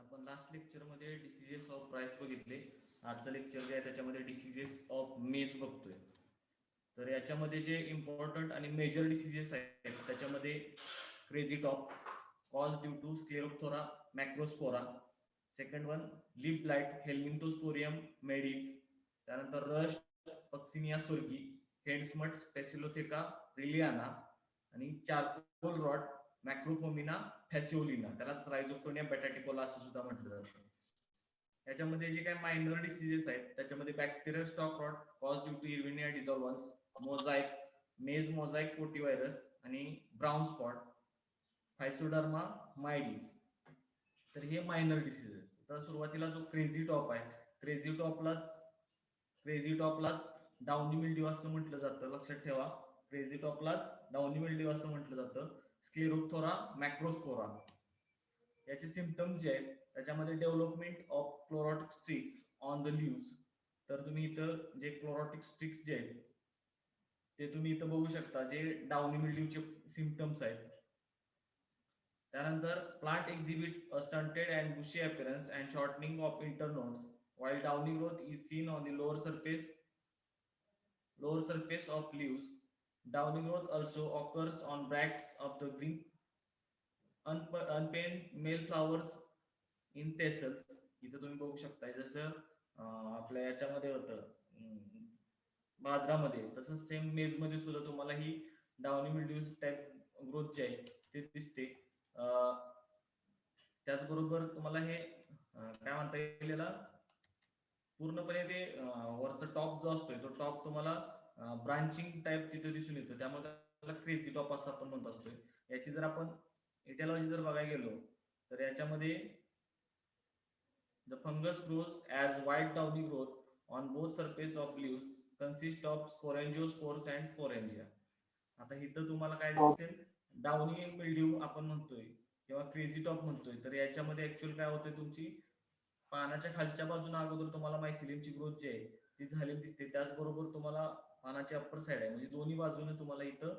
आपण लास्ट लेक्चरमध्ये diseases of price बघितले. आजचं लेक्चर जे आहे त्याच्यामध्ये डिसीजेस ऑफ मेज बघतोय. तर याच्यामध्ये जे इम्पॉर्टंट आणि मेजर डिसीजेस आहेत त्याच्यामध्ये crazy top, cause due to Sclerophthora macrospora. Second one leaf blight, Helminthosporium maydis. त्यानंतर रस्ट, पक्सिनिया सुर्गी, हेडस्मट, स्पेसिलोथेका ब्रिलियाना आणि चारकोल रॉट, मॅक्रोफोमिना फॅसिओलिना, त्यालाच रायझोक्टोनिया बेटाटिकोला असं सुद्धा म्हटलं जातं. याच्यामध्ये जे काही मायनर डिसीजेस आहेत त्याच्यामध्ये bacterial stalk rot, cause due to Erwinia dissolvens, mosaic, maize mosaic potyvirus आणि ब्राउन स्पॉट, फायसोडर्मा मायडीज. तर हे मायनर डिसीज आहेत. तर सुरुवातीला जो क्रेझी टॉप आहे, क्रेझी टॉपलाच डाउनी मिल्ड्यू असं म्हटलं जातं. लक्षात ठेवा, क्रेझी टॉपलाच डाउनी मिल्ड्यू असं म्हटलं जातं. स्क्लेरोथोरा मॅक्रोस्पोरा. याचे सिम्पटम्स जे आहेत त्याच्यामध्ये development of chlorotic streaks on the leaves. तर तुम्ही इथं जे क्लोरोटिक स्ट्रिक्स जे आहेत ते तुम्ही इथं बघू शकता, जे डाउनी मिल्ड्यूचे सिम्पटम्स आहेत. त्यानंतर plant exhibit a stunted and bushy appearance and shortening of internodes while downy growth is seen on the lower surface of leaves. Downy growth also occurs on bracts of the green unpainted male flowers in tassels. इथं तुम्ही बघू शकताय, जसं आपल्या याच्यामध्ये होतं बाजरामध्ये, तसंच same मेज मध्ये सुद्धा तुम्हाला ही डाउनी मिल्ड्यूज टाइप ग्रोथ जे आहे ते दिसते. त्याचबरोबर तुम्हाला हे काय म्हणता येईल, पूर्णपणे ते वरचा टॉप जो असतोय तो टॉप तुम्हाला ब्रांचिंग टाइप तिथे दिसून येतं, त्यामुळे त्याला क्रेझी टॉप असं आपण म्हणत असतोय. याची जर आपण एटिओलॉजी जर बघायला गेलो तर याच्यामध्ये the fungus grows as white downy growth on both surface of leaves consist of sporangiophores and sporangia. आता इथं तुम्हाला काय दिसेल, डाउनी मिल्ड्यू आपण म्हणतोय किंवा क्रेझी टॉप म्हणतोय, तर याच्यामध्ये ऍक्च्युअल काय होतंय, तुमची पानाच्या खालच्या बाजूने अगोदर तुम्हाला मायसिलियमची ग्रोथ जी आहे ती झालेली दिसते. त्याचबरोबर तुम्हाला पानाची अप्पर साइड आहे, म्हणजे दोन्ही बाजूने तुम्हाला इथं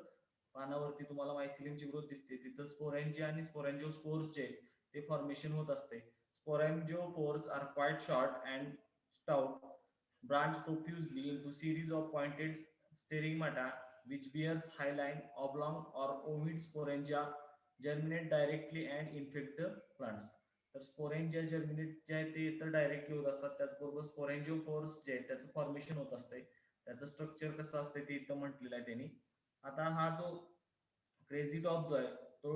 पानावरती तुम्हाला मायसिलियमची ग्रोथ दिसते. तिथं स्पोरेंजिया आणि स्पोरेंजिओस्पोर्स जे ते फॉर्मेशन होत असते. Sporangiopores are quite short and stout, branch profusely into series of pointed stigmata which bears hyaline, oblong or ovate sporangia, germinate directly and infect the plants. तर स्पोरेंजिया जर्मिनेट जे आहे ते तर डायरेक्टली होत असतात. त्याचबरोबर स्पोरेंजिओफोर्स जे आहे त्याचं फॉर्मेशन होत असतंय. त्याचं स्ट्रक्चर कसं असतंय ते इथं म्हटलेलं आहे त्यांनी. आता हा जो क्रेझी टॉप जो आहे तो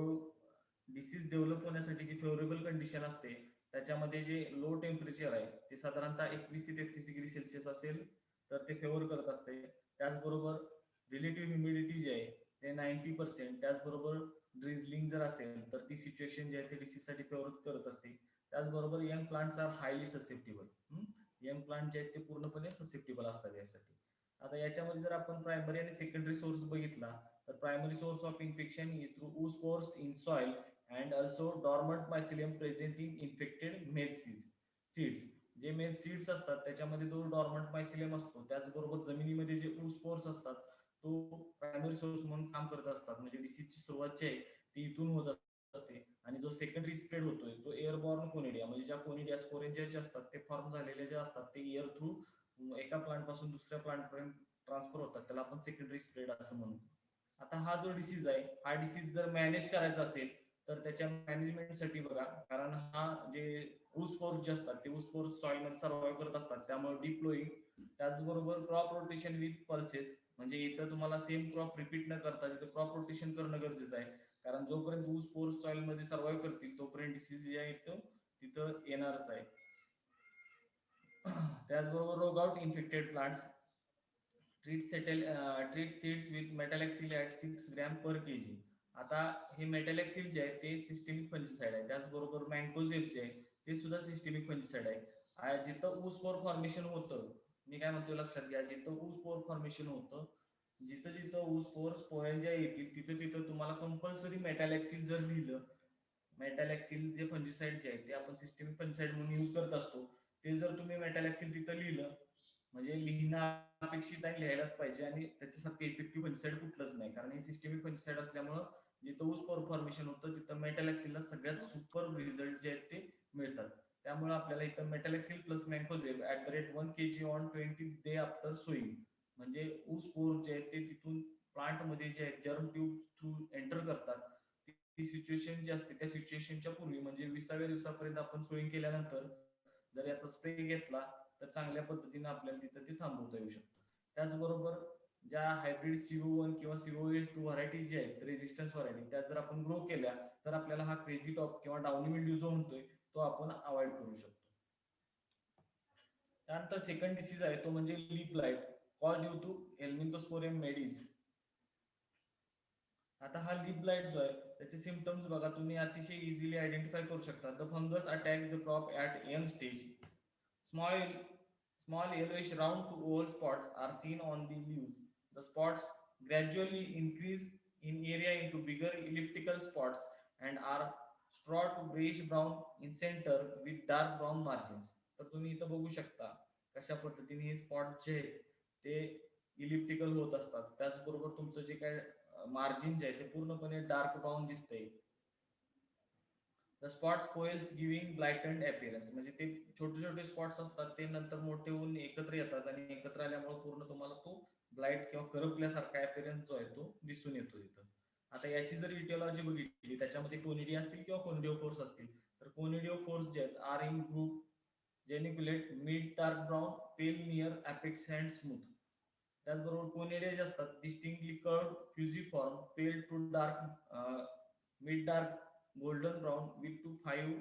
डिसीज डेव्हलप होण्यासाठी जी फेवरेबल कंडिशन असते त्याच्यामध्ये जे लो टेम्परेचर आहे ते साधारणतः 21 ते 33 डिग्री सेल्सिअस असेल तर ते फेवर करत असते. त्याचबरोबर रिलेटिव्ह ह्युमिडिटी जे आहे ते 90%, त्याचबरोबर ड्रिझलिंग जर असेल तर ती सिच्युएशन जी आहे ते डिसीजसाठी फेवर करत असते. त्याचबरोबर young plants are highly susceptible. Young plant जे आहेत ते पूर्णपणे ससेप्टिबल असतात यासाठी. आता याच्यामध्ये जर आपण प्रायमरी आणि सेकंडरी सोर्स बघितला तर primary source of infection is through oospores in soil and also dormant mycelium present in infected maize seeds. जे मेज सीड्स असतात त्याच्यामध्ये तो डॉर्मंट मायसिलियम असतो. त्याचबरोबर जमिनीमध्ये जे oospores असतात तो प्रायमरी सोर्स म्हणून काम करत असतात. म्हणजे डिसीजची सुरुवात जी आहे ती इथून होत असते. आणि जो सेकंडरी स्प्रेड होतोय तो एअरबॉर्न कोनिडिया, म्हणजे ज्या कोनिडिया स्पोरेंजिया जे असतात ते फॉर्म झालेले जे असतात ते एअर थ्रू एका प्लांट पासून दुसऱ्या प्लांट पर्यंत ट्रान्सफर होतात. त्याला आपण सेकंडरी स्प्रेड असं म्हणतो. आता हा जो डिसीज आहे हा डिसीज जर मॅनेज करायचा असेल तर त्याच्या मॅनेजमेंटसाठी बघा, कारण हा जे oospores जे असतात ते oospores सॉइल मध्ये सर्वाइव्ह करत असतात, त्यामुळे डिप्लोईंग, त्याचबरोबर क्रॉप रोटेशन विथ पल्सेस, म्हणजे इथं तुम्हाला सेम क्रॉप रिपीट न करता तिथं क्रॉप रोटेशन करणं गरजेचं आहे. कारण जोपर्यंत oospores सॉइल मध्ये सर्वाइव्ह करतील तोपर्यंत डिसीज जे आहे तिथं येणारच आहे. त्याचबरोबर rogue out infected plants, treat seeds with metalaxyl at 6 gram per KG. आता हे मेटॅलेक्सिल जे आहे ते सिस्टेमिक फंजिसाइड आहे. त्याचबरोबर मँकोझेब जे आहे ते सुद्धा सिस्टेमिक फंजिसाइड आहे. जिथं ऊसपोर फॉर्मेशन होतं, मी काय म्हणतो लक्षात घ्या, जिथं ऊसपोर फॉर्मेशन होतं, जिथं जिथं ऊसपोर स्पोरेंजिया येतील तिथं तिथं तुम्हाला कंपल्सरी मेटॅलेक्सिल जर लिहिलं, मेटॅलेक्सिल जे फंजिसाइड जे आहे ते आपण सिस्टेमिक फंजिसाइड म्हणून यूज करत असतो, ते जर तुम्ही मेटॅलेक्सिल तिथं लिहिलं, म्हणजे लिहिणं अपेक्षित आहे, लिहायलाच पाहिजे. आणि त्याच्यासाठी इफेक्टिव्ह फंजिसाइड कुठलंच नाही, कारण हे सिस्टेमिक फंजिसाइड असल्यामुळं जिथं ऊसपोर फॉर्मेशन होतं तिथं मेटॅलेक्सिलला सगळ्यात सुपर रिझल्ट जे आहेत ते मिळतात. त्यामुळे आपल्याला इथं metalaxyl plus mancozeb @ 1 kg on 20 day after sowing, म्हणजे ऊसपोर जे आहेत ते तिथून प्लांटमध्ये जे आहेत जर्म ट्यूब थ्रू एंटर करतात. ती सिच्युएशन जी असते त्या सिच्युएशनच्या पूर्वी म्हणजे 20व्या दिवसापर्यंत आपण सोईंग केल्यानंतर जर याचा स्प्रे घेतला तर चांगल्या पद्धतीने आपल्याला तिथं ते थांबवता येऊ शकतं. त्याचबरोबर ज्या हायब्रिड CO1 किंवा CO2 व्हरायटी जी आहेत रेजिस्टन्स व्हरायटी, त्या जर आपण ग्रो केल्या तर आपल्याला हा क्रेझी टॉप किंवा डाउनी मिल्ड्यू जो म्हणतोय तो आपण अवॉइड करू शकतो. त्यानंतर सेकंड डिसीज आहे तो म्हणजे leaf blight, cause due to Helminthosporium maydis. आता हा लीफ ब्लाइट जो आहे त्याचे सिम्पटम्स बघा, तुम्ही अतिशय इझिली आयडेंटिफाय करू शकता. The fungus attacks the crop at young stage. Small, small yellowish round to oval spots are seen on the leaves. The spots gradually increase in area into bigger elliptical spots and are straw to grayish brown in center with dark brown margins. तर तुम्ही इथं बघू शकता कशा पद्धतीने हे spot जे आहेत ते इलिप्टिकल होत असतात. त्याचबरोबर तुमचं जे काय मार्जिन जे आहे ते पूर्णपणे डार्क ब्राऊन दिसतंय. द स्पॉट्स कोएल्स गिव्हिंग ब्लाइटंड अपीअरन्स, म्हणजे ते छोटे छोटे स्पॉट्स असतात ते नंतर मोठे होऊन एकत्र येतात आणि एकत्र आल्यामुळे पूर्ण तुम्हाला तो ब्लाइट किंवा करपल्यासारखा अपीअरन्स जो आहे तो दिसून येतो इथं. आता याची जर इटिओलॉजी बघितली त्याच्यामध्ये कोनिडिया असतील किंवा कोनिडिओफोर्स असतील, तर कोनिडिओफोर्स जे आहेत are in group geniculate mid dark brown pale near apex and smooth. त्याचबरोबर कोनिडिया जे असतात distinctly curve fusiform pale to dark mid dark golden brown with two 5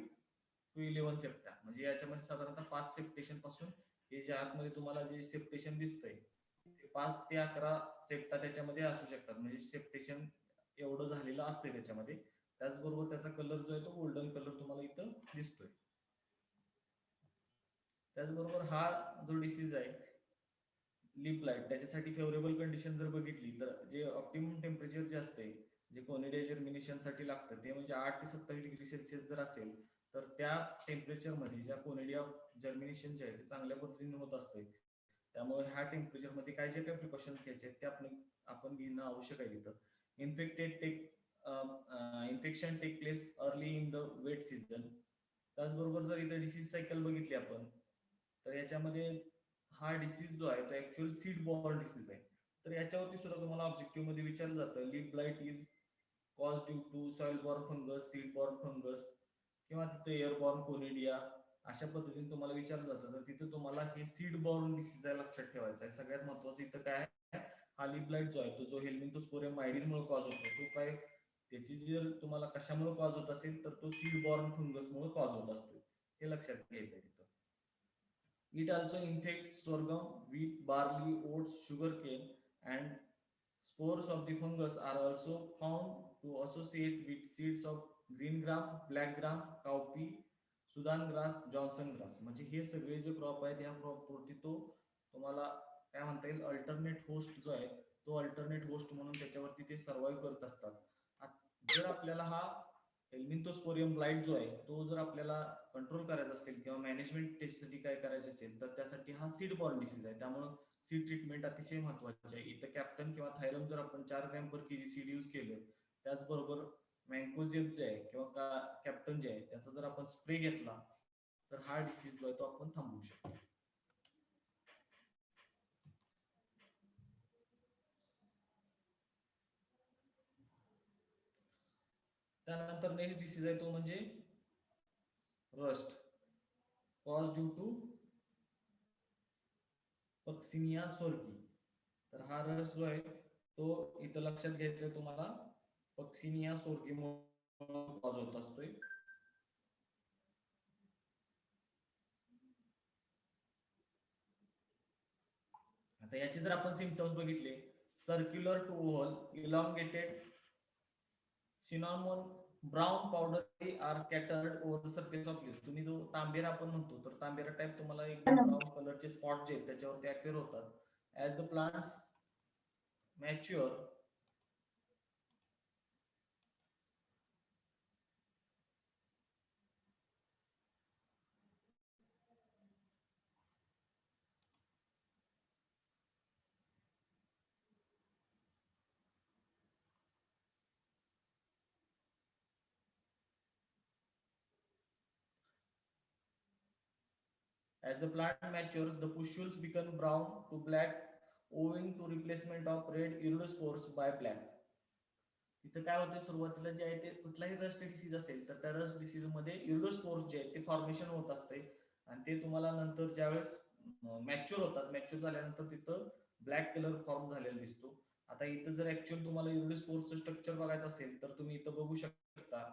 to 11 septa, म्हणजे याच्यामध्ये साधारणतः 5 सेप्टेशन पासून हे जे आतमध्ये तुम्हाला जे सेप्टेशन दिसतंय ते 5 ते 11 सेप्टा त्याच्यामध्ये असू शकतात, म्हणजे सेप्टेशन एवढं झालेलं असते त्याच्यामध्ये. त्याचबरोबर त्याचा कलर जो आहे तो गोल्डन कलर तुम्हाला इथं दिसतोय. त्याचबरोबर हा जो डिसीज आहे लिप लाईट, त्याच्यासाठी फेवरेबल कंडिशन जर बघितली तर जे ऑप्टिमम टेम्परेचर जे असते जे कोनिडिया जर्मिनेशनसाठी लागतं ते म्हणजे 8 ते 27 डिग्री सेल्सिअस जर असेल तर त्या टेम्परेचरमध्ये ज्या कोनिडिया जर्मिनेशन जे आहे ते चांगल्या पद्धतीने होत असते. त्यामुळे ह्या टेम्परेचरमध्ये काय जे काही प्रिकॉशन्स घ्यायचे ते आपण घेणं आवश्यक आहे तिथं. Infected take infection take place early in the wet season. त्याचबरोबर जर इथं डिसीज सायकल बघितली आपण तर याच्यामध्ये हा डिसीज जो आहे तो ऍक्च्युअल सीड बॉर्न डिसीज आहे. तर याच्यावरती सुद्धा तुम्हाला ऑब्जेक्टिव्ह मध्ये विचारलं जातं leaf blight is cause due to soil borne fungus, seed borne fungus किंवा तिथे एअरबॉर्न कोनिडिया, अशा पद्धतीने तुम्हाला विचारलं जातं. तर तिथे तुम्हाला हे सीड बॉर्न डिसीज आहे लक्षात ठेवायचं आहे. सगळ्यात महत्वाचं इथं काय आहे, हा लिप ब्लाइट जो आहे तो जो हेल्मिंथोस्पोरियम मायडीज मुळे कॉज होतो तो काय, त्याची जर तुम्हाला कशामुळे कॉज होत असेल तर तो सीड बॉर्न फंगस मुळे कॉज होत असतो, हे लक्षात घ्यायचं आहे तिथं. It also infects sorghum, wheat, barley, oats, sugarcane, and spores of the fungus are also found to associate with seeds of green gram, black gram, cowpea, Sudan grass, Johnson grass. म्हणजे हे सगळे जे क्रॉप आहेत या क्रॉपवरती तो तुम्हाला काय म्हणता येईल अल्टरनेट होस्ट जो आहे तो अल्टरनेट होस्ट म्हणून त्याच्यावरती ते सर्वाइव्ह करत असतात. जर आपल्याला हा हेल्मिंथोस्पोरियम ब्लाइट जो आहे तो जर आपल्याला कंट्रोल करायचा असेल किंवा मॅनेजमेंट टेस्टसाठी काय करायचे असेल तर त्यासाठी हा सीड बॉर्न डिसीज आहे. त्यामुळे सीड ट्रीटमेंट अतिशय महत्वाची आहे. इथं कॅप्टन किंवा थायरम जर आपण 4 gram per KG seed use केलं, त्याचबरोबर मँकोजेब जे आहे किंवा कॅप्टन जे आहे त्याचा जर आपण स्प्रे घेतला तर हा डिसीज जो आहे तो आपण थांबवू शकतो. त्यानंतर नेक्स्ट डिसीज आहे तो म्हणजे rust, cause due to Puccinia sorghi. तर हा रस जो आहे तो इथं लक्षात घ्यायचा आहे तुम्हाला, पक्सिनिया सोर्गीमुळे कॉज होत असतोय. आता याचे जर आपण सिम्पटम्स बघितले, circular to oval elongated cinnamon brown powder are scattered over the surface of leaves. तुम्ही जो तांबेरा आपण म्हणतो तर तांबेरा टाइप तुम्हाला एकदम ब्राऊन कलरचे स्पॉट जे आहेत त्याच्यावरती अपिअर होतात. As the plants mature as the plant matures, the pustules become brown to black owing to replacement of red iridospores by black. इथं काय होते, सुरुवातीला जे आहे ते कुठलाही रस्ट डिसीज असेल तर त्या रस्ट डिसीज मध्ये इरिडोस्पोर्स जे आहे ते फॉर्मेशन होत असते आणि ते तुम्हाला नंतर ज्यावेळेस मॅच्युअर होतात, मॅच्युअर झाल्यानंतर तिथं ब्लॅक कलर फॉर्म झालेला दिसतो. आता इथं जर ऍक्च्युअल तुम्हाला इरिडोस्पोर्सचं स्ट्रक्चर बघायचं असेल तर तुम्ही इथं बघू शकता.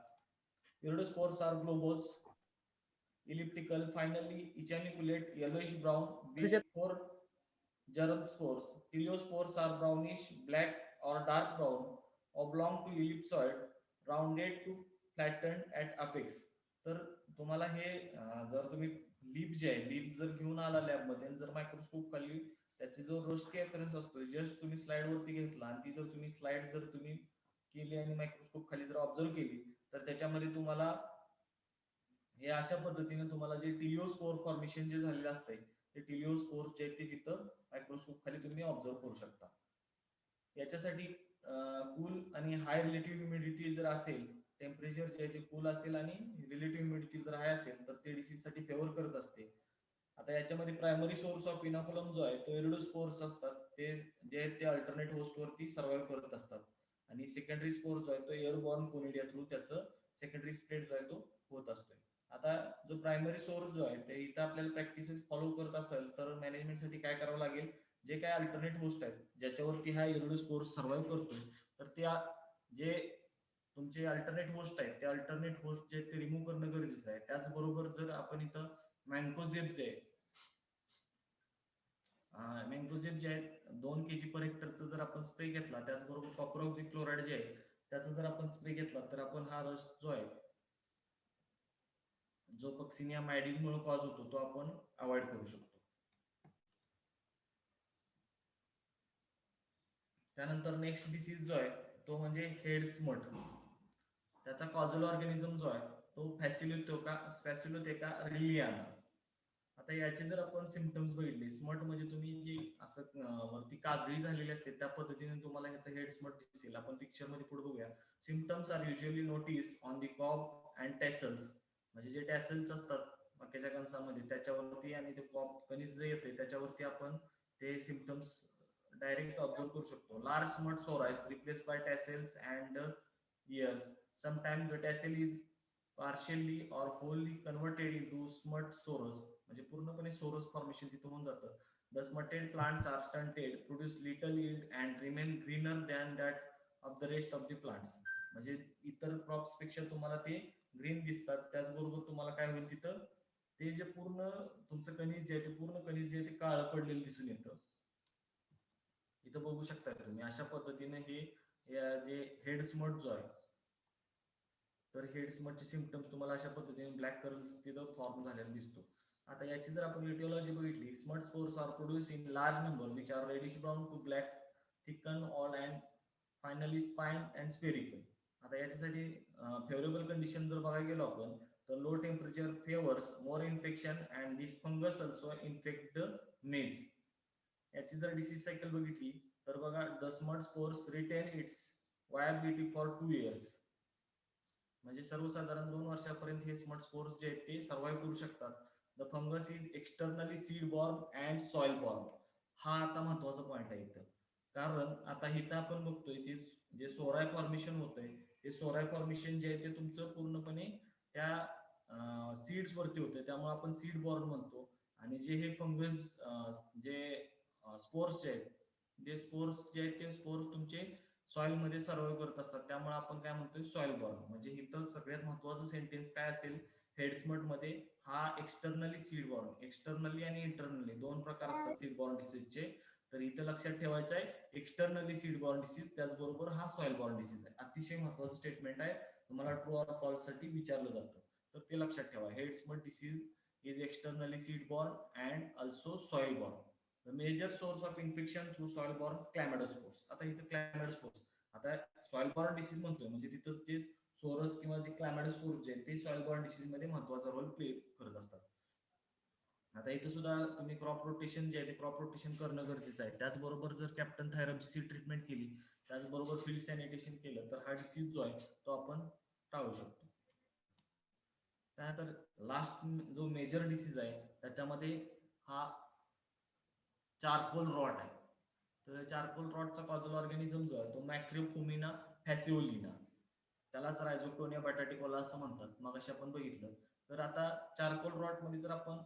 Urediospores are globose elliptical, finally echinoculate, yellowish brown with 4 germ spores. Heliospores are brownish black or dark brown, oblong to ellipsoid, rounded to flattened at apex. तर तुम्हाला हे जर तुम्ही लीफ जे आहे लीफ जर घेऊन आला लॅबमध्ये जर मायक्रोस्कोप खाली त्याची जो रोस्टी अपीअरन्स असतो जस्ट तुम्ही स्लाइड वरती घेतला आणि ती जर तुम्ही स्लाइड जर तुम्ही केली आणि मायक्रोस्कोप खाली जर ऑब्झर्व केली तर त्याच्यामध्ये तुम्हाला हे अशा पद्धतीने तुम्हाला जे टिलिओस्पोर फॉर्मेशन जे झालेलं असतंय ते टिलिओस्पोर्स जे आहेत ते तिथं मायक्रोस्कोप खाली तुम्ही ऑब्झर्व करू शकता. याच्यासाठी कूल आणि हाय रिलेटिव्ह ह्युमिडिटी जर असेल, टेम्परेचर जे आहे ते कूल असेल आणि रिलेटिव्ह ह्युमिडिटी जर हाय असेल तर ते डिसीजसाठी फेवर करत असते. आता याच्यामध्ये प्रायमरी सोर्स ऑफ इनॉक्युलम जो आहे तो एरिडोस्पोर्स असतात, ते जे आहेत ते अल्टरनेट होस्टवरती सर्व्हाइव्ह करत असतात. आणि सेकंडरी स्पोर जो आहे तो एअरबॉर्न कोनिडिया थ्रू त्याचं सेकंडरी स्प्रेड जो आहे तो होत असतोय. आता जो प्रायमरी सोर्स जो आहे ते इथं आपल्याला प्रॅक्टिसेस फॉलो करत असेल तर मॅनेजमेंटसाठी काय करावं लागेल, जे काय अल्टरनेट होस्ट आहेत ज्याच्यावरती हा एरिडोस्पोर्स सर्व्हाइव्ह करतोय, तर त्या जे तुमचे अल्टरनेट होस्ट आहेत त्या अल्टरनेट होस्ट जे ते रिमूव्ह करणं गरजेचं आहे. त्याचबरोबर जर आपण इथं मँकोझेब जे आहे, मँकोझेब जे आहेत 2 kg पर हेक्टरचं जर आपण स्प्रे घेतला, त्याचबरोबर कॉपर ऑक्झिक्लोराइड जे आहे त्याचा जर आपण स्प्रे घेतला तर आपण हा रस जो आहे जो पक्सिनिया मायडीज मुळे कॉज होतो तो आपण अवॉइड करू शकतो. त्यानंतर नेक्स्ट डिसीज जो आहे तो म्हणजे हेड स्मट. त्याचा कॉझल ऑर्गॅनिझम जो आहे तो फॅसिलोथेका रिलियाना. आता याचे जर आपण सिम्पटम्स बघितले, स्मट म्हणजे तुम्ही जी असं वरती काजळी झालेली असते त्या पद्धतीने तुम्हाला ह्याचा हेड स्मट दिसेल. आपण पिक्चर मध्ये पुढे बघूया. Symptoms are usually notice on the cob and tassels, म्हणजे जे टॅसल्स असतात मक्याच्या कणसामध्ये त्याच्यावरती आणि ते कॉप कणीस जे येते त्याच्यावरती आपण ते सिम्पटम्स डायरेक्ट ऑब्झर्व करू शकतो. Large smut sori replace by tassels and ears. Sometimes the tassel is partially or wholly converted into smut sorus, म्हणजे पूर्णपणे सोरस फॉर्मेशन तिथं होऊन जातं. The smutted plants are stunted, produce little yield and remain greener than that of the rest of the plants. म्हणजे इतर crops पेक्षा तुम्हाला ते ग्रीन दिसतात. त्याचबरोबर तुम्हाला काय होईल तिथं ते जे पूर्ण तुमचं कणीस जे आहे ते पूर्ण कणीस जे आहे ते काळं पडलेलं दिसून येतं. इथं बघू शकता तुम्ही अशा पद्धतीने हे जे हेड स्मट जो आहे तर हेड स्मटचे सिम्पटम्स तुम्हाला अशा पद्धतीने ब्लॅक कलर तिथं फॉर्म झालेला दिसतो. आता याची जर आपण इटिओलॉजी बघितली, smut spores are produce in large number which are reddish brown to black thicken all and finally spine and spherical. आता याच्यासाठी फेवरेबल कंडिशन जर बघायला गेलो आपण तर low temperature favours more infection and this fungus also infect the maize. याची जर disease cycle बघितली तर बघा, the smut spores retain its viability for 2 years, म्हणजे सर्वसाधारण 2 वर्षापर्यंत हे स्मट स्पोर्स जे आहेत ते सर्व्हाइव्ह करू शकतात. The fungus is externally seed borne and soil born. हा आता महत्वाचा पॉइंट आहे इथं, कारण आता इथं आपण बघतोय ते जे सोराय फॉर्मेशन होतंय ते सोराय फॉर्मेशन जे आहे ते तुमचं पूर्णपणे त्या सीड्स वरती होते, त्यामुळे आपण सीड बॉर्न म्हणतो. आणि जे हे फंगस जे स्पोर्स जे आहेत ते स्पोर्स तुमचे सॉइल मध्ये सर्व्हाइव्ह करत असतात, त्यामुळे आपण काय म्हणतोय सॉइल बॉर्न. म्हणजे इथं सगळ्यात महत्वाचं सेंटेन्स काय असेल हेडस्मट मध्ये, हा एक्सटर्नली सीड बॉर्न, एक्सटर्नली आणि इंटरनली 2 प्रकार असतात सीड बॉर्न डिसीजचे. तर इथं लक्षात ठेवायचं आहे एक्सटर्नली सीड बॉर्न डिसीज, त्याचबरोबर हा सॉइल बॉर्न डिसीज आहे. अतिशय महत्वाचं स्टेटमेंट आहे, तुम्हाला ट्रू ऑर फॉल्स साठी विचारलं जातं, तर ते लक्षात ठेवा. Head smut disease is externally seed borne and also soil borne. The major source of infection through soil borne chlamydospores. आता इथं क्लॅमॅडोस्पोर्स, आता सॉइल बॉर्न डिसीज म्हणतोय म्हणजे तिथं जे सोरस किंवा जे क्लॅमॅडोस्पोर्स जे ते सॉइल बॉर्न डिसीज मध्ये महत्वाचा रोल प्ले करत असतात. आता इथं सुद्धा तुम्ही क्रॉप रोटेशन जे आहे ते क्रॉप रोटेशन करणं गरजेचं आहे. त्याचबरोबर जर कॅप्टन थायरॉइडची ट्रीटमेंट केली, त्याचबरोबर फील्ड सॅनिटेशन केलं तर हा डिसीज जो आहे तो आपण टाळू शकतो. त्यानंतर लास्ट जो मेजर डिसीज आहे त्याच्यामध्ये हा चारकोल रॉट आहे. तर चारकोल रॉटचा कॉझल ऑर्गॅनिझम जो आहे तो मॅक्रोफोमिना फॅसिओलिना, त्यालाच रायझोटोनिया बॅटाटिकोला असं म्हणतात, मग अशी आपण बघितलं. तर आता चारकोल रॉट मध्ये जर आपण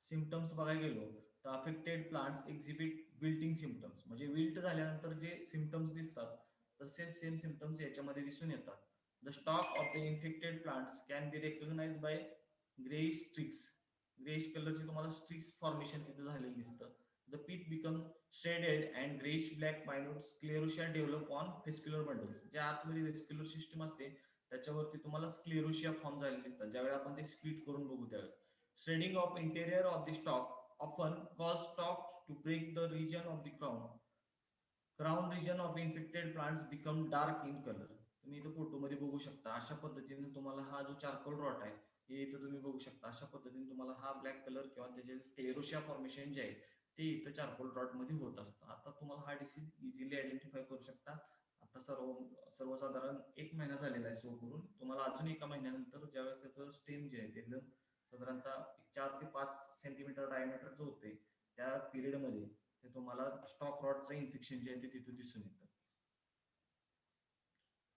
सिम्पटम्स बघायला गेलो तर affected plants exhibit wilting symptoms, म्हणजे विल्ट झाल्यानंतर जे सिम्पटम्स दिसतात तसेच सेम सिम्पटम्स याच्यामध्ये दिसून येतात. The stalk of the infected plants can be recognize by greyish streaks. Greyish कलरचे तुम्हाला स्ट्रिक्स फॉर्मेशन तिथे झालेलं दिसतं. The pith become shaded and grayish black minute sclerotia develop on vascular bundles. ज्या आतमध्ये वेस्क्युलर सिस्टम असते त्याच्यावरती तुम्हाला स्क्लेरोशिया फॉर्म झालेले दिसतात ज्यावेळी आपण ते स्प्लिट करून बघू त्यावेळेस. Shredding of interior of the stalk often cause stalks to break. The region of the crown region of infected plants become dark in color. तुम्ही इथे फोटो मध्ये बघू शकता अशा पद्धतीने तुम्हाला हा जो चारकोल रॉट आहे हे इथं तुम्ही बघू शकता. अशा पद्धतीने तुम्हाला हा ब्लॅक कलर किंवा त्याचे स्क्लेरोशिया फॉर्मेशन जे आहे ते इथं चारकोल रॉट मध्ये होत असतं. आता तुम्हाला हा डिसीज इझिली आयडेंटिफाय करू शकता. आता सर्वसाधारण 1 महिना झालेला आहे सो करून. तुम्हाला अजून एका महिन्यानंतर ज्यावेळेस त्याचं स्टेम जे आहे ते एकदम साधारणतः 4 ते 5 सेंटीमीटर डायमीटरचं होते, त्या पिरियडमध्ये ते तुम्हाला स्टॉक रॉटचं इन्फेक्शन जे आहे ते तिथं दिसून येतं.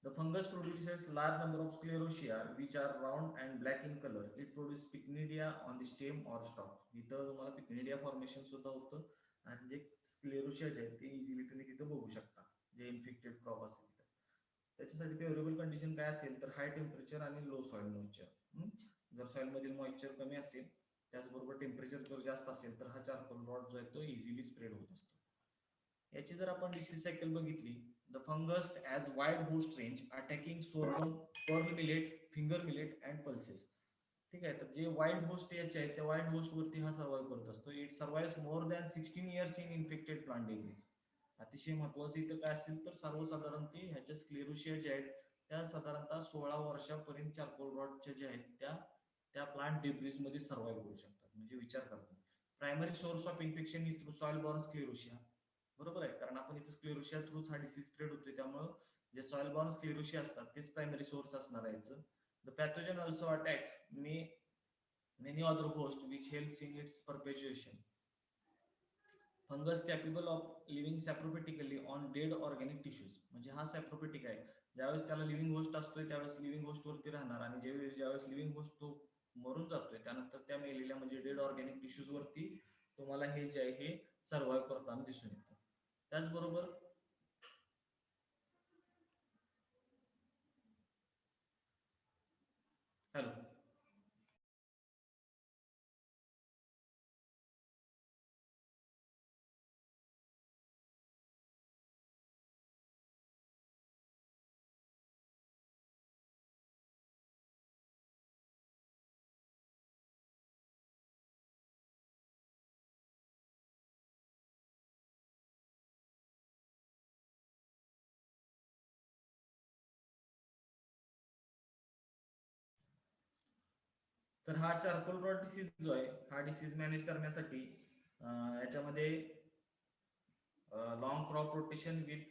The fungus produces large number of sclerotia which are round and black in color. It produces pycnidia on the stem or stalk. इथं तुम्हाला pycnidia फॉर्मेशन सुद्धा होतं आणि जे स्क्लेरोशिया जे आहे ते इझिली तुम्ही तिथं बघू शकता, जे इन्फेक्टेड क्रॉप असते तिथं. त्याच्यासाठी फेवरेबल कंडिशन काय असेल तर हाय टेम्परेचर आणि लो सॉइल मॉइश्चर. जर सॉइलमधील मॉइश्चर कमी असेल त्याचबरोबर टेम्परेचर जर जास्त असेल तर हा चारकोल रॉट जो आहे तो इझिली स्प्रेड होत असतो. याची जर आपण डिसीज सायकल बघितली, the fungus as wide host range attacking sorghum, pearl millet, finger millet and pulses. ठीक आहे, तर जे वाईल्ड होस्ट याचे आहेत त्या वाईल्ड होस्ट वरती हा सर्वाइव्ह करत असतो. It survive more than 16 years in infected plant degrees. अतिशय महत्वाचं इथं काय असेल तर सर्वसाधारण ते ह्याच्या स्क्लेरोशिया जे आहेत त्या साधारणतः 16 वर्षापर्यंत चारकोल रॉटच्या जे आहेत त्या प्लांट डिब्रीज मध्ये सर्वाइव्ह करू शकतात. म्हणजे विचार करतो, primary source of infection is through soil born स्क्लेरोशिया. बरोबर आहे, कारण आपण इथे स्क्लेरोशिया थ्रूच हा डिसीज स्प्रेड होतोय, त्यामुळं जे सॉइल बॉर्न स्क्लेरोशिया असतात तेच प्रायमरी सोर्स असणार आहे याचं. The pathogen also attacks many other hosts which helps in its perpetuation. Fungus capable of living saprophytically on dead organic tissues. म्हणजे हा सॅप्रोपेटिक आहे, ज्यावेळेस त्याला लिव्हिंग होस्ट असतोय त्यावेळेस लिव्हिंग होस्ट वरती राहणार आणि ज्यावेळेस लिव्हिंग होस्ट तो मरून जातोय त्यानंतर त्या मेलेल्या म्हणजे डेड ऑर्गॅनिक टिश्यूज वरती तुम्हाला हे जे आहे हे सर्व्हाइव्ह करताना दिसून येतं. त्याचबरोबर हॅलो, तर हा चारकोल रॉट डिसीज जो आहे हा डिसीज मॅनेज करण्यासाठी याच्यामध्ये long crop rotation with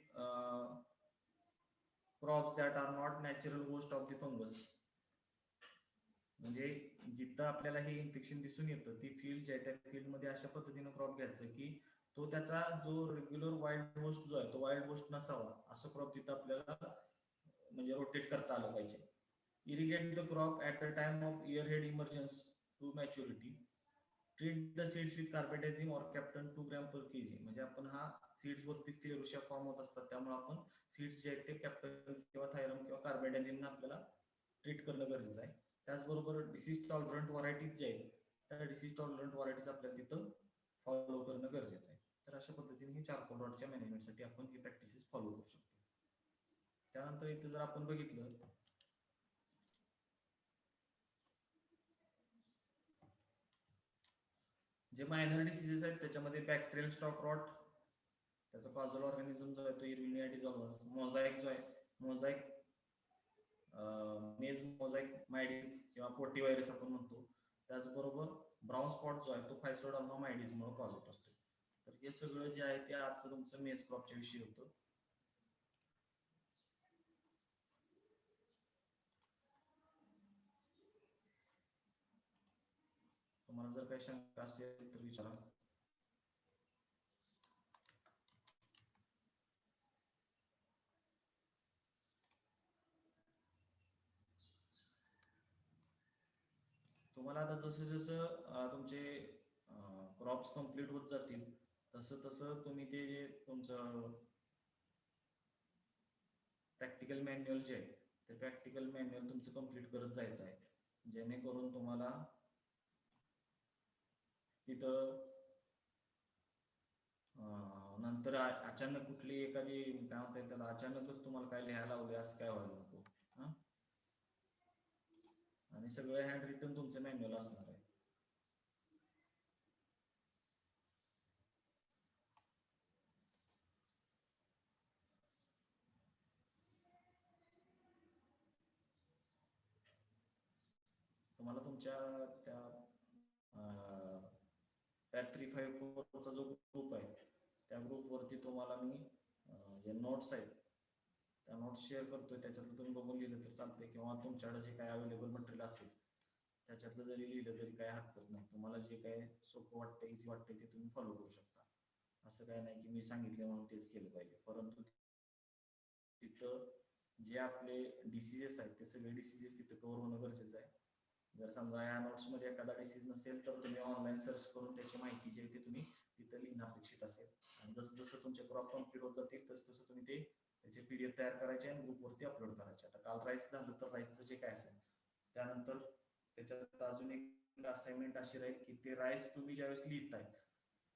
crops that are not natural host of the fungus. म्हणजे जिथं आपल्याला हे इन्फेक्शन दिसून येतं ती फील्ड जी आहे त्या फील्डमध्ये अशा पद्धतीनं क्रॉप घ्यायचं की तो त्याचा जो रेग्युलर वाईल्ड होस्ट जो आहे तो वाईल्ड होस्ट नसावा, असं क्रॉप तिथं आपल्याला म्हणजे रोटेट करता आलं पाहिजे. Irrigate the crop at the time of earhead emergence to maturity. Treat the seeds with carbendazim or captan 2 gram per KG. म्हणजे आपण हा सीड्स वरती स्क्लेरोशिया फॉर्म होत असतात त्यामुळे आपण सीड्स जे आहेत ते कॅप्टन किंवा थायरम किंवा कार्बेटायझिम आपल्याला ट्रीट करणं गरजेचं आहे. त्याचबरोबर डिसीज टॉलरंट व्हरायटीज जे आहेत त्या डिसीज टॉलरंट व्हरायटीज आपल्याला तिथं फॉलो करणं गरजेचं आहे. तर अशा पद्धतीने हे चारकोल रॉटच्या मॅनेजमेंटसाठी आपण ही प्रॅक्टिसेस फॉलो करू शकतो. त्यानंतर इथे जर आपण बघितलं जे मायनर डिसीजेस आहेत त्याच्यामध्ये बॅक्टेरियल स्टॉक रॉट, त्याचा कॉझल ऑर्गॅनिझम जो आहे तो इरविनिया डिझॉल्व्हस, मोझाईक जो आहे मोझाईक मेज मोझाईक मायडीज किंवा पोटी व्हायरस आपण म्हणतो. त्याचबरोबर ब्राऊन स्पॉट जो आहे तो फायसोडर्मा मायडीजमुळे कॉज होत असतो. तर हे सगळं जे आहे ते आजचं तुमचं मेज क्रॉपच्या विषयी होतं. तुम्हाला जर काही शंका असेल तर विचारा. तुम्हाला आता जसं जसं तुमचे क्रॉप्स कम्प्लीट होत जातील तसं तसं तुम्ही ते जे तुमचं प्रॅक्टिकल मॅन्युअल जे आहे ते प्रॅक्टिकल मॅन्युअल तुमचं कम्प्लीट करत जायचं आहे, जेणेकरून तुम्हाला तिथं नंतर अचानक कुठली एखादी काय म्हणतात त्याला अचानकच तुम्हाला काय लिहायला लावले असं काय व्हायला नको. आणि सगळं हँड रिटन तुमचं मॅन्युअल असणार आहे. तुम्हाला तुमचं तुमच्या त्या 354 चा जो ग्रुप आहे त्या ग्रुपवरती तुम्हाला मी जे नोट्स आहेत त्या नोट्स शेअर करतोय, त्याच्यातलं तुम्ही बघून लिहिलं तर चालतंय, किंवा तुमच्याकडे जे काय अवेलेबल मटेरियल असेल त्याच्यातलं जरी लिहिलं तरी काय हरकत नाही. तुम्हाला जे काय सोपं वाटतं, इझी वाटतं ते तुम्ही फॉलो करू शकता. असं काय नाही की मी सांगितलं म्हणून तेच केलं पाहिजे. परंतु तिथं जे आपले डिसीजेस आहेत ते सगळे डिसीजेस तिथं कव्हर होणं गरजेचं आहे. जर समजा या नोट्समध्ये एखादा डिसीज नसेल तर तुम्ही ऑनलाईन सर्च करून त्याची माहिती जी आहे ती तुम्ही तिथं लिहिणं अपेक्षित असेल. आणि जसं जसं तुमचे क्रॉप कम्प्लीट होत जातील तसं तसं तुम्ही ते त्याचे PDF तयार करायचे आणि ग्रुपवरती अपलोड करायचे. आता काल राईस झालं तर राईसचं जे काय असेल त्यानंतर त्याच्यात अजून एक असाइनमेंट अशी राहील की ते राईस तुम्ही ज्यावेळेस लिहिताय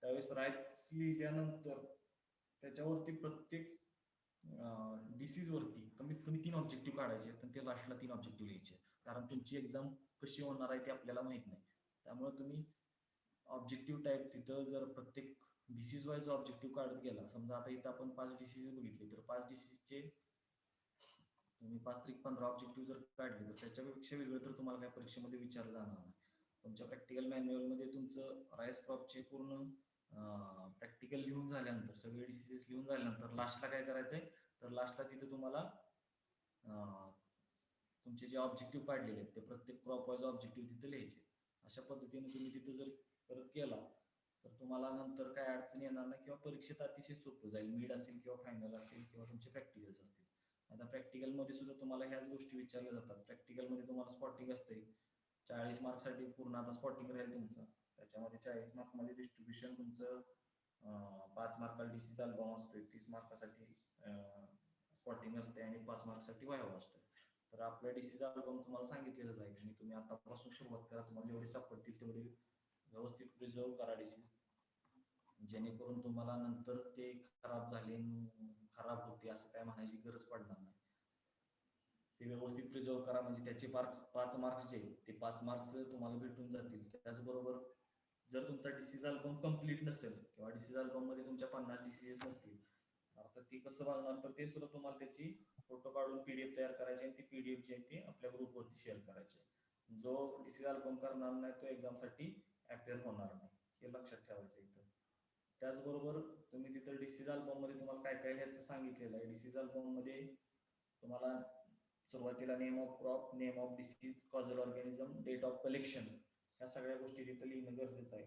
त्यावेळेस राईस लिहिल्यानंतर त्याच्यावरती प्रत्येक डिसीजवरती कमीत कमी 3 ऑब्जेक्टिव्ह काढायचे आणि ते लास्टला 3 ऑब्जेक्टिव्ह लिहायचे. कारण तुमची एक्झाम कशी होणार आहे ते आपल्याला माहित नाही. त्यामुळे तुम्ही ऑब्जेक्टिव्ह टाईप तिथं जर प्रत्येक डिसीज वाईज ऑब्जेक्टिव्ह काढत गेला, समजा आता इथं आपण 5 डिसीज बघितले तर 5 डिसीजचे तुम्ही 5-15 ऑब्जेक्टिव्ह जर काढले तर त्याच्यापेक्षा वेगळं तर तुम्हाला काय परीक्षेमध्ये विचारलं जाणार नाही. तुमच्या प्रॅक्टिकल मॅन्युअलमध्ये तुमचं राईस क्रॉपचे पूर्ण प्रॅक्टिकल लिहून झाल्यानंतर सगळे डिसीजेस लिहून झाल्यानंतर लास्टला काय करायचंय तर लास्टला तिथे तुम्हाला तुमचे जे ऑब्जेक्टिव्ह काढलेले आहेत ते प्रत्येक क्रॉप वाईज ऑब्जेक्टिव्ह तिथे लिहायचे. अशा पद्धतीने तुम्ही तिथे जर परत केला तर तुम्हाला नंतर काय अडचण येणार नाही किंवा परीक्षेत अतिशय सोपं जाईल. मिड असेल किंवा फायनल असेल किंवा तुमचे प्रॅक्टिकल्स असतील. आता प्रॅक्टिकलमध्ये सुद्धा तुम्हाला ह्याच गोष्टी विचारल्या जातात. प्रॅक्टिकलमध्ये तुम्हाला स्पॉटिंग असते 40 मार्क्ससाठी पूर्ण आता स्पॉटिंग राहील तुमचं. त्याच्यामध्ये 40 मार्कमध्ये डिस्ट्रीब्युशन तुमचं 5 मार्काला डिसीज अल्बम असतो, 30 मार्कासाठी स्पॉटिंग असते आणि 5 मार्क्ससाठी वायवा असतो. तर आपल्या डिसीज अल्बम तुम्हाला सांगितलेलंच आहे की तुम्ही आतापासून सुरुवात करा. तुम्हाला जेवढे सापडतील तेवढे व्यवस्थित प्रिझर्व करा डिसीज, जेणेकरून तुम्हाला नंतर ते खराब झाले खराब होते असं काय म्हणायची गरज पडणार नाही. ते व्यवस्थित प्रिझर्व करा म्हणजे त्याचे 5 मार्क्स जे ते 5 मार्क्स तुम्हाला भेटून जातील. त्याचबरोबर जर तुमचा डिसीज अल्बम कम्प्लीट नसेल किंवा डिसीज अल्बममध्ये तुमच्या 50 डिसीजेस नसतील तर ते कसं बघणार, तर ते सुद्धा तुम्हाला त्याची फोटो काढून PDF तयार करायचे आणि ती PDF जी आहे ती आपल्या ग्रुपवरती शेअर करायची. जो डिसीज अल्बम करणार नाही तो एक्झामसाठी अपिअर होणार नाही, हे लक्षात ठेवायचं इथं. त्याचबरोबर तुम्ही तिथं डिसीज अल्बममध्ये तुम्हाला काय काय लिहायचं सांगितलेलं आहे. डिसीज अल्बममध्ये तुम्हाला सुरुवातीला name of crop, name of disease, causal organism, date of collection ह्या सगळ्या गोष्टी तिथं लिहिणं गरजेचं आहे.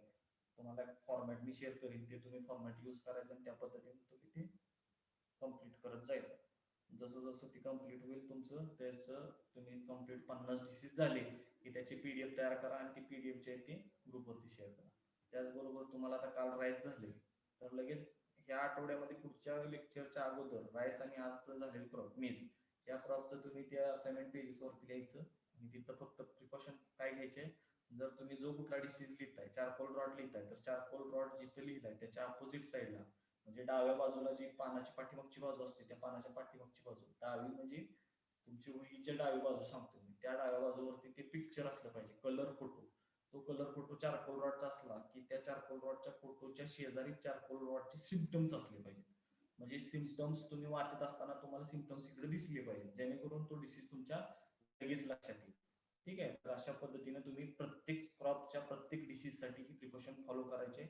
तुम्हाला फॉर्मॅट मी शेअर करीन, ते तुम्ही फॉर्मॅट यूज करायचं आणि त्या पद्धतीने तुम्ही ते कम्प्लीट करत जायचं. जसं जसं ती कम्प्लीट होईल तुमचं त्याचं तुम्ही कम्प्लीट 50 डिसीज झाले की त्याची PDF तयार करा आणि ती PDF जी आहे ती ग्रुपवरती शेअर करा. त्याचबरोबर तुम्हाला आता काल राईस झाले तर लगेच ह्या आठवड्यामध्ये पुढच्या लेक्चरच्या अगोदर राईस आणि आजचं झालेलं क्रॉप मेज या क्रॉपचं तुम्ही त्या असाइनमेंट पेजेसवरती लिहायचं आणि तिथं फक्त प्रिकॉशन काय घ्यायचे, जर तुम्ही जो कुठला डिसीज लिहिताय, चारकोल रॉट लिहिताय तर चारकोल रॉट जिथे लिहिलाय त्याच्या अपोजिट साईडला म्हणजे डाव्या बाजूला जी पानाची पाठीमागची बाजू असते त्या पानाच्या पाठीमागची बाजू डावी म्हणजे तुमची वहीच्या डावी बाजू सांगतो मी, त्या डाव्या बाजूवरती ते पिक्चर असलं पाहिजे, कलर फोटो. तो कलर फोटो चारकोल रॉडचा असला की त्या चारकोल रॉडच्या फोटोच्या शेजारी चारकोल रॉडचे सिम्पटम्स असले पाहिजेत. म्हणजे सिम्पटम्स तुम्ही वाचत असताना तुम्हाला सिम्पटम्स इकडे दिसले पाहिजे, जेणेकरून तो डिसीज तुमच्या लगेच लक्षात येईल. ठीक आहे. तर अशा पद्धतीने तुम्ही प्रत्येक क्रॉपच्या प्रत्येक डिसीजसाठी ही प्रिकॉशन फॉलो करायचे.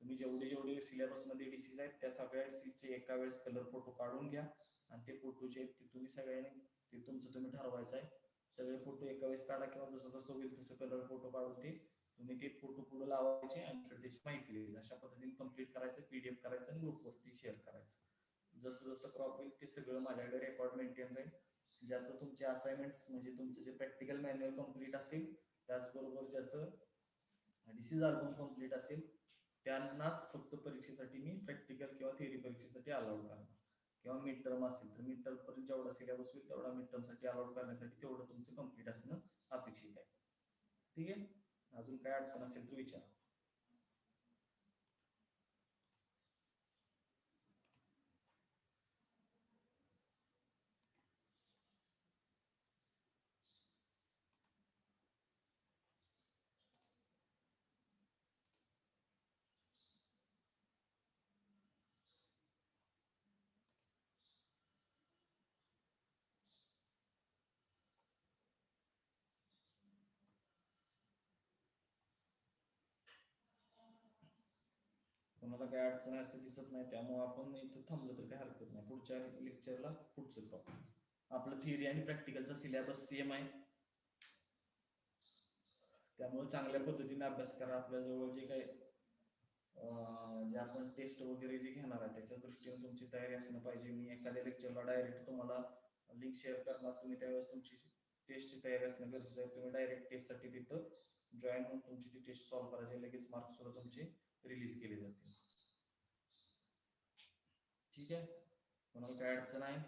तुम्ही जेवढे जेवढे सिलेबसमध्ये डिसीज आहेत त्या सगळ्या डिसीजचे एका वेळेस कलर फोटो काढून घ्या आणि ते फोटो जे आहेत ते तुम्ही सगळ्यांनी ते तुमचं तुम्ही ठरवायचं आहे. सगळे फोटो एका वेळेस काढा किंवा जसं जसं होईल तसं कलर फोटो काढून ते तुम्ही ते फोटो पुढे लावायचे आणि त्याची माहिती लिहायची. अशा पद्धतीने कम्प्लीट करायचं, PDF करायचं आणि ग्रुपवरती शेअर करायचं. जसं जसं क्रॉप होईल ते सगळं माझ्याकडे रेकॉर्ड मेंटेन राहील. ज्याचं तुमचे असाइनमेंट्स म्हणजे तुमचं जे प्रॅक्टिकल मॅन्युअल कम्प्लीट असेल त्याचबरोबर ज्याचं डिसीज अल्बम कम्प्लीट असेल त्यांनाच फक्त परीक्षेसाठी मी प्रॅक्टिकल किंवा थिअरी परीक्षेसाठी अलाउड करणार. किंवा मिड टर्म असेल तर मिड टर्म पर्यंत जेवढा सिलेबस होईल तेवढा मिड टर्मसाठी अलाउड करण्यासाठी तेवढं तुमचं कम्प्लीट असणं अपेक्षित आहे. ठीक आहे. अजून काय अडचण असेल तर विचारा. कोणाला काय अडचण आहे असं दिसत नाही, त्यामुळे आपण इथं थांबलो तर काय हरकत नाही. पुढच्या लेक्चरला पुढचं टॉपिक. आपलं थिअरी आणि प्रॅक्टिकलचा सिलेबस सेम आहे, त्यामुळे चांगल्या पद्धतीने अभ्यास करा. आपल्याजवळ जे काही जे आपण टेस्ट वगैरे जे घेणार आहे त्याच्या दृष्टीने तुमची तयारी असणं पाहिजे. मी एखाद्या लेक्चरला डायरेक्ट तुम्हाला लिंक शेअर करणार, तुम्ही त्यावेळेस तुमची टेस्टची तयारी असणं गरजेचं आहे. तुम्ही डायरेक्ट टेस्टसाठी तिथं जॉईन होऊन तुमची ती टेस्ट सॉल्व्ह करायची, लगेच मार्क्स सुद्धा तुमचे रिलीज केले जातील. ठीक आहे, कोणाला काय अडचण आहे?